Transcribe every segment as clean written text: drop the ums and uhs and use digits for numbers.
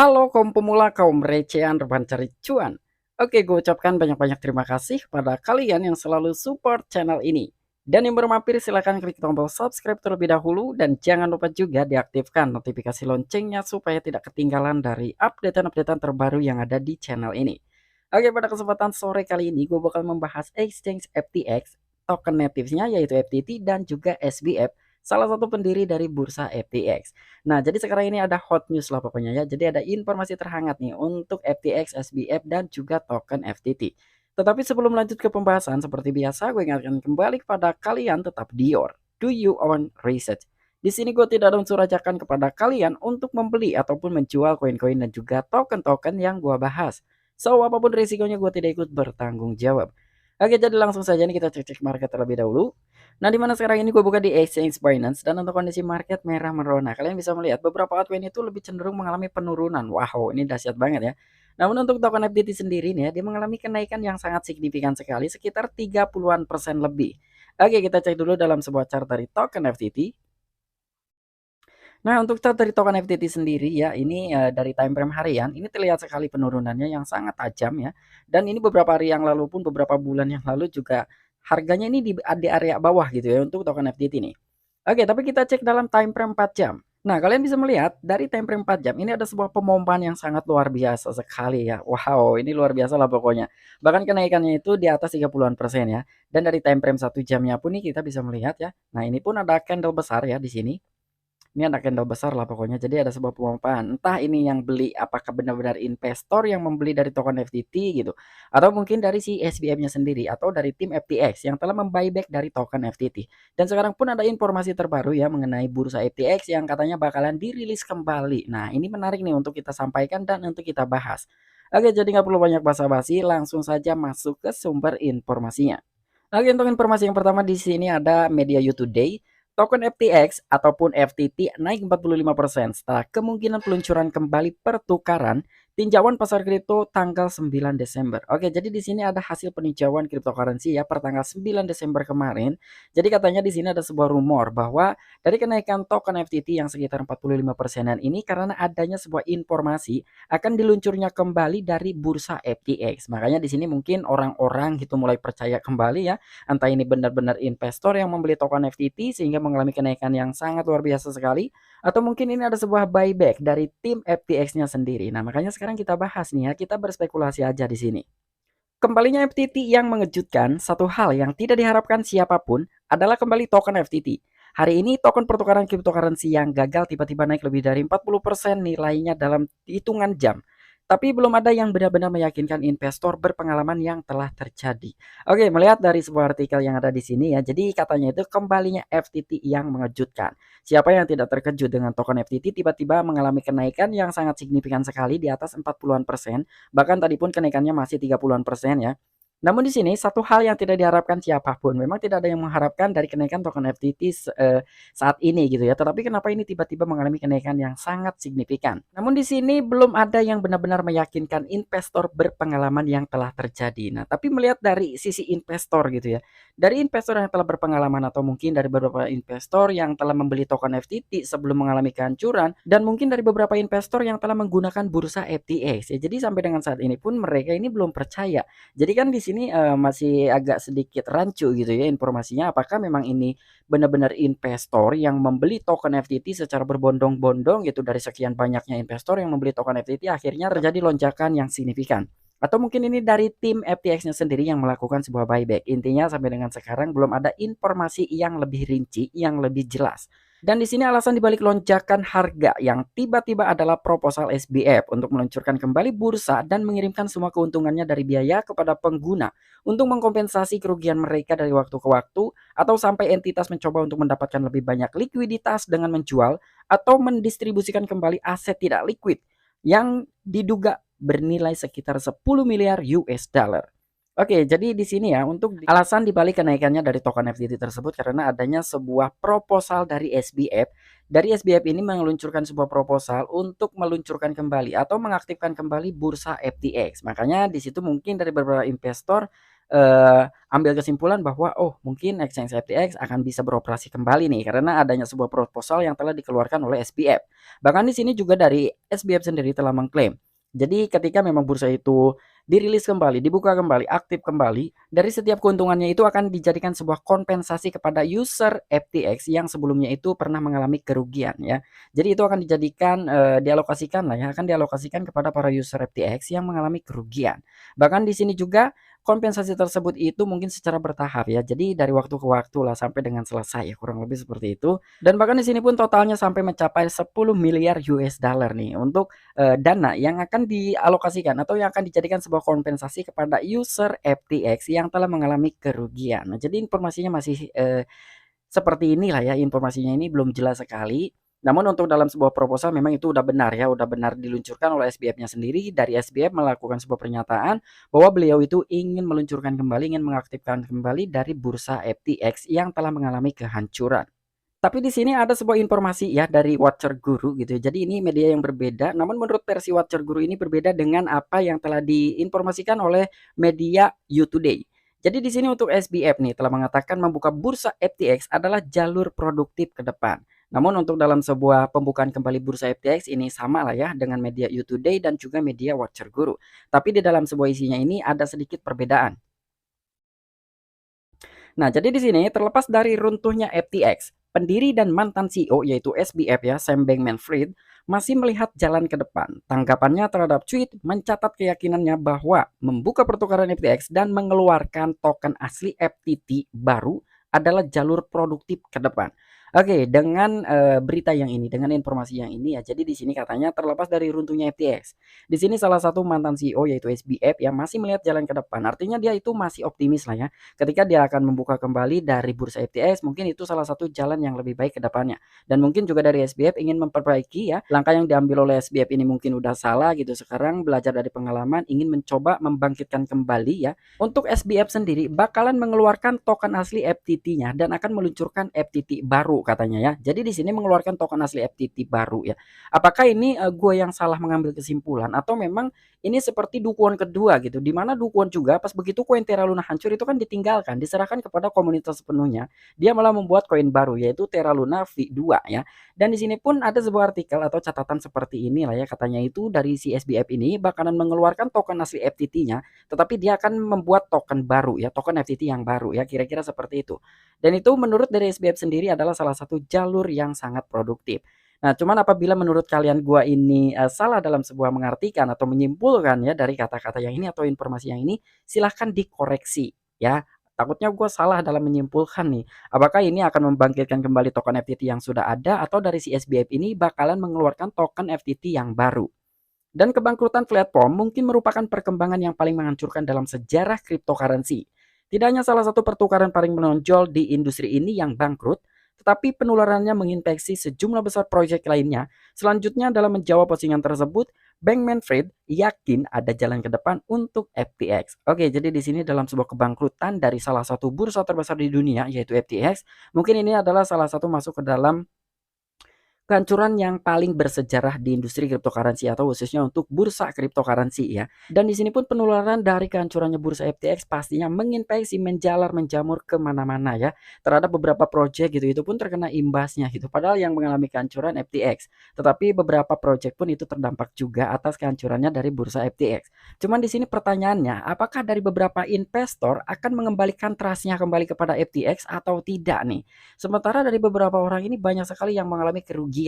Halo kaum pemula, kaum recehan rebahan cari cuan. Oke, gue ucapkan banyak-banyak terima kasih kepada kalian yang selalu support channel ini. Dan yang baru mampir silahkan klik tombol subscribe terlebih dahulu dan jangan lupa juga diaktifkan notifikasi loncengnya supaya tidak ketinggalan dari updatean-updatean terbaru yang ada di channel ini. Oke, pada kesempatan sore kali ini gue bakal membahas exchange FTX, token native-nya yaitu FTT dan juga SBF, salah satu pendiri dari bursa FTX. Nah, jadi sekarang ini ada hot news lah pokoknya ya. Jadi ada informasi terhangat nih untuk FTX, SBF, dan juga token FTT. Tetapi sebelum lanjut ke pembahasan, seperti biasa gue ingatkan kembali kepada kalian tetap Dior. Do you own research? Di sini gue tidak ada unsur ajakan kepada kalian untuk membeli ataupun menjual koin-koin dan juga token-token yang gue bahas. So, apapun risikonya gue tidak ikut bertanggung jawab. Oke, jadi langsung saja nih kita cek-cek market terlebih dahulu. Nah, di mana sekarang ini gue buka di exchange Binance dan untuk kondisi market merah merona. Kalian bisa melihat beberapa altcoin itu lebih cenderung mengalami penurunan. Wow, ini dahsyat banget ya. Namun untuk token FTT sendiri nih ya, dia mengalami kenaikan yang sangat signifikan sekali, sekitar 30-an persen lebih. Oke, kita cek dulu dalam sebuah chart dari token FTT. Nah, untuk chart dari token FTT sendiri ya, ini dari time frame harian, ini terlihat sekali penurunannya yang sangat tajam ya. Dan ini beberapa hari yang lalu pun, beberapa bulan yang lalu juga harganya ini di area bawah gitu ya untuk token FTT nih. Oke, tapi kita cek dalam time frame 4 jam. Nah, kalian bisa melihat dari time frame 4 jam ini ada sebuah pemompaan yang sangat luar biasa sekali ya. Wow, ini luar biasa lah pokoknya. Bahkan kenaikannya itu di atas 30-an persen ya. Dan dari time frame 1 jamnya pun nih kita bisa melihat ya. Nah, ini pun ada candle besar ya di sini. Ini ada candle besar lah pokoknya. Jadi ada sebuah pemompaan. Entah ini yang beli apakah benar-benar investor yang membeli dari token FTT gitu. Atau mungkin dari si SBF-nya sendiri atau dari tim FTX yang telah membuyback dari token FTT. Dan sekarang pun ada informasi terbaru ya mengenai bursa FTX yang katanya bakalan dirilis kembali. Nah, ini menarik nih untuk kita sampaikan dan untuk kita bahas. Oke, jadi nggak perlu banyak basa-basi, langsung saja masuk ke sumber informasinya. Oke, untuk informasi yang pertama di sini ada Media You Today. Token FTX ataupun FTT naik 45% setelah kemungkinan peluncuran kembali pertukaran tinjauan pasar kripto tanggal 9 Desember. Oke, jadi di sini ada hasil peninjauan cryptocurrency ya per tanggal 9 Desember kemarin. Jadi katanya di sini ada sebuah rumor bahwa dari kenaikan token FTT yang sekitar 45%-an ini karena adanya sebuah informasi akan diluncurnya kembali dari bursa FTX. Makanya di sini mungkin orang-orang gitu mulai percaya kembali ya, entah ini benar-benar investor yang membeli token FTT sehingga mengalami kenaikan yang sangat luar biasa sekali, atau mungkin ini ada sebuah buyback dari tim FTX-nya sendiri. Nah, makanya sekarang kita bahas nih ya, kita berspekulasi aja di sini. Kembalinya FTT yang mengejutkan, satu hal yang tidak diharapkan siapapun adalah kembali token FTT. Hari ini token pertukaran cryptocurrency yang gagal tiba-tiba naik lebih dari 40% nilainya dalam hitungan jam. Tapi belum ada yang benar-benar meyakinkan investor berpengalaman yang telah terjadi. Oke, melihat dari sebuah artikel yang ada di sini ya. Jadi katanya itu kembalinya FTT yang mengejutkan. Siapa yang tidak terkejut dengan token FTT tiba-tiba mengalami kenaikan yang sangat signifikan sekali di atas 40-an persen. Bahkan tadi pun kenaikannya masih 30-an persen ya. Namun di sini satu hal yang tidak diharapkan siapapun, memang tidak ada yang mengharapkan dari kenaikan token FTT saat ini gitu ya. Tetapi kenapa ini tiba-tiba mengalami kenaikan yang sangat signifikan? Namun di sini belum ada yang benar-benar meyakinkan investor berpengalaman yang telah terjadi. Nah, tapi melihat dari sisi investor gitu ya. Dari investor yang telah berpengalaman atau mungkin dari beberapa investor yang telah membeli token FTT sebelum mengalami kehancuran dan mungkin dari beberapa investor yang telah menggunakan bursa FTX ya. Jadi sampai dengan saat ini pun mereka ini belum percaya. Jadi kan di sini, masih agak sedikit rancu gitu ya informasinya, apakah memang ini benar-benar investor yang membeli token FTT secara berbondong-bondong gitu dari sekian banyaknya investor yang membeli token FTT akhirnya terjadi lonjakan yang signifikan. Atau mungkin ini dari tim FTX-nya sendiri yang melakukan sebuah buyback. Intinya sampai dengan sekarang belum ada informasi yang lebih rinci, yang lebih jelas. Dan di sini alasan dibalik lonjakan harga yang tiba-tiba adalah proposal SBF untuk meluncurkan kembali bursa dan mengirimkan semua keuntungannya dari biaya kepada pengguna untuk mengkompensasi kerugian mereka dari waktu ke waktu atau sampai entitas mencoba untuk mendapatkan lebih banyak likuiditas dengan menjual atau mendistribusikan kembali aset tidak liquid yang diduga bernilai sekitar 10 miliar US dollar. Oke, jadi di sini ya untuk alasan dibalik kenaikannya dari token FTT tersebut karena adanya sebuah proposal dari SBF. Dari SBF ini meluncurkan sebuah proposal untuk meluncurkan kembali atau mengaktifkan kembali bursa FTX. Makanya di situ mungkin dari beberapa investor ambil kesimpulan bahwa, oh mungkin exchange FTX akan bisa beroperasi kembali nih karena adanya sebuah proposal yang telah dikeluarkan oleh SBF. Bahkan di sini juga dari SBF sendiri telah mengklaim, jadi ketika memang bursa itu dirilis kembali, dibuka kembali, aktif kembali, dari setiap keuntungannya itu akan dijadikan sebuah kompensasi kepada user FTX yang sebelumnya itu pernah mengalami kerugian ya. Jadi itu akan dijadikan, dialokasikan lah ya, akan dialokasikan kepada para user FTX yang mengalami kerugian. Bahkan di sini juga kompensasi tersebut itu mungkin secara bertahap ya. Jadi dari waktu ke waktu lah sampai dengan selesai ya, kurang lebih seperti itu. Dan bahkan di sini pun totalnya sampai mencapai 10 miliar US dollar nih untuk dana yang akan dialokasikan atau yang akan dijadikan sebuah kompensasi kepada user FTX yang telah mengalami kerugian. Nah, jadi informasinya masih seperti inilah ya, informasinya ini belum jelas sekali. Namun untuk dalam sebuah proposal memang itu udah benar ya, udah benar diluncurkan oleh SBF-nya sendiri. Dari SBF melakukan sebuah pernyataan bahwa beliau itu ingin meluncurkan kembali, ingin mengaktifkan kembali dari bursa FTX yang telah mengalami kehancuran. Tapi di sini ada sebuah informasi ya dari Watcher Guru gitu ya. Jadi ini media yang berbeda, namun menurut versi Watcher Guru ini berbeda dengan apa yang telah diinformasikan oleh media You Today. Jadi di sini untuk SBF nih telah mengatakan membuka bursa FTX adalah jalur produktif ke depan. Namun untuk dalam sebuah pembukaan kembali bursa FTX ini sama lah ya dengan media You Today dan juga media Watcher Guru. Tapi di dalam sebuah isinya ini ada sedikit perbedaan. Nah, jadi di sini terlepas dari runtuhnya FTX, pendiri dan mantan CEO yaitu SBF ya, Sam Bankman-Fried, masih melihat jalan ke depan. Tanggapannya terhadap tweet mencatat keyakinannya bahwa membuka pertukaran FTX dan mengeluarkan token asli FTT baru adalah jalur produktif ke depan. Oke, dengan berita yang ini, dengan informasi yang ini ya, jadi di sini katanya terlepas dari runtuhnya FTX. Di sini salah satu mantan CEO yaitu SBF yang masih melihat jalan ke depan. Artinya dia itu masih optimis lah ya ketika dia akan membuka kembali dari bursa FTX, mungkin itu salah satu jalan yang lebih baik ke depannya. Dan mungkin juga dari SBF ingin memperbaiki ya, langkah yang diambil oleh SBF ini mungkin udah salah gitu. Sekarang belajar dari pengalaman, ingin mencoba membangkitkan kembali ya. Untuk SBF sendiri bakalan mengeluarkan token asli FTT-nya dan akan meluncurkan FTT baru katanya ya. Jadi di sini mengeluarkan token asli FTT baru ya. Apakah ini gue yang salah mengambil kesimpulan atau memang ini seperti dukuan kedua gitu, di mana dukuan juga pas begitu koin Terra Luna hancur itu kan ditinggalkan, diserahkan kepada komunitas sepenuhnya. Dia malah membuat koin baru yaitu Terra Luna V2 ya. Dan di sini pun ada sebuah artikel atau catatan seperti ini lah ya, katanya itu dari si SBF ini bakalan mengeluarkan token asli FTT-nya, tetapi dia akan membuat token baru ya, token FTT yang baru ya, kira-kira seperti itu. Dan itu menurut dari SBF sendiri adalah salah satu jalur yang sangat produktif. Nah, cuman apabila menurut kalian gua ini, salah dalam sebuah mengartikan atau menyimpulkan ya dari kata-kata yang ini atau informasi yang ini, silahkan dikoreksi ya. Takutnya gua salah dalam menyimpulkan nih. Apakah ini akan membangkitkan kembali token FTT yang sudah ada atau dari si SBF ini bakalan mengeluarkan token FTT yang baru. Dan kebangkrutan platform mungkin merupakan perkembangan yang paling menghancurkan dalam sejarah cryptocurrency. Tidak hanya salah satu pertukaran paling menonjol di industri ini yang bangkrut, tetapi penularannya menginfeksi sejumlah besar proyek lainnya. Selanjutnya dalam menjawab postingan tersebut, Bankman-Fried yakin ada jalan ke depan untuk FTX. Oke, jadi di sini dalam sebuah kebangkrutan dari salah satu bursa terbesar di dunia yaitu FTX, mungkin ini adalah salah satu masuk ke dalam kehancuran yang paling bersejarah di industri cryptocurrency atau khususnya untuk bursa cryptocurrency ya. Dan di sini pun penularan dari kehancurannya bursa FTX pastinya menginfeksi, menjalar, menjamur kemana-mana ya. Terhadap beberapa proyek gitu, itu pun terkena imbasnya gitu. Padahal yang mengalami kehancuran FTX. Tetapi beberapa proyek pun itu terdampak juga atas kehancurannya dari bursa FTX. Cuman di sini pertanyaannya, apakah dari beberapa investor akan mengembalikan trustnya kembali kepada FTX atau tidak nih? Sementara dari beberapa orang ini banyak sekali yang mengalami kerugian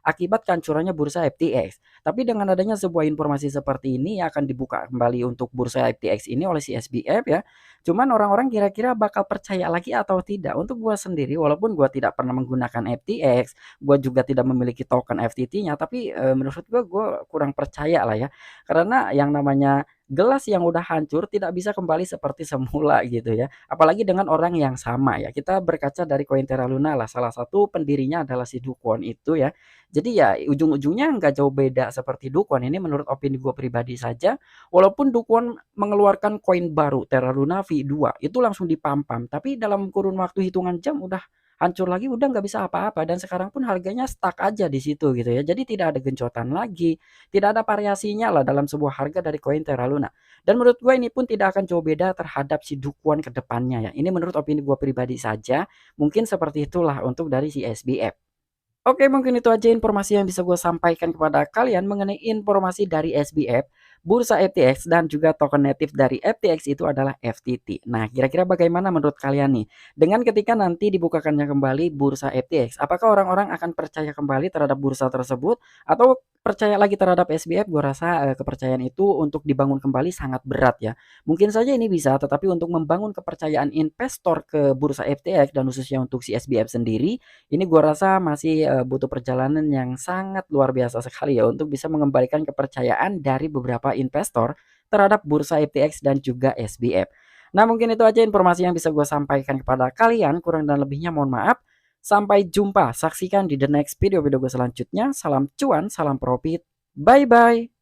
akibat kehancurannya bursa FTX. Tapi dengan adanya sebuah informasi seperti ini yang akan dibuka kembali untuk bursa FTX ini oleh si SBF ya. Cuman orang-orang kira-kira bakal percaya lagi atau tidak. Untuk gua sendiri walaupun gua tidak pernah menggunakan FTX, gua juga tidak memiliki token FTT-nya, tapi menurut gua kurang percaya lah ya. Karena yang namanya gelas yang udah hancur tidak bisa kembali seperti semula gitu ya. Apalagi dengan orang yang sama ya. Kita berkaca dari koin Terra Luna lah, salah satu pendirinya adalah si Do Kwon itu ya. Jadi ya ujung-ujungnya nggak jauh beda seperti Do Kwon, ini menurut opini gue pribadi saja. Walaupun Do Kwon mengeluarkan koin baru Terra Luna V2 itu langsung dipampam, tapi dalam kurun waktu hitungan jam udah hancur lagi udah nggak bisa apa-apa dan sekarang pun harganya stuck aja di situ gitu ya. Jadi tidak ada gencotan lagi, tidak ada variasinya lah dalam sebuah harga dari koin Terra Luna. Dan menurut gue ini pun tidak akan jauh beda terhadap si Dukuan ke depannya ya. Ini menurut opini gue pribadi saja, mungkin seperti itulah untuk dari si SBF. Oke, mungkin itu aja informasi yang bisa gue sampaikan kepada kalian mengenai informasi dari SBF, bursa FTX, dan juga token native dari FTX itu adalah FTT. Nah, kira-kira bagaimana menurut kalian nih? Dengan ketika nanti dibukakannya kembali bursa FTX, apakah orang-orang akan percaya kembali terhadap bursa tersebut atau percaya lagi terhadap SBF? Gue rasa kepercayaan itu untuk dibangun kembali sangat berat ya. Mungkin saja ini bisa, tetapi untuk membangun kepercayaan investor ke bursa FTX dan khususnya untuk si SBF sendiri, ini gua rasa masih, butuh perjalanan yang sangat luar biasa sekali ya untuk bisa mengembalikan kepercayaan dari beberapa investor terhadap bursa FTX dan juga SBF. Nah, mungkin itu aja informasi yang bisa gue sampaikan kepada kalian, kurang dan lebihnya mohon maaf. Sampai jumpa, saksikan di the next video-video gue selanjutnya. Salam cuan, salam profit, bye-bye.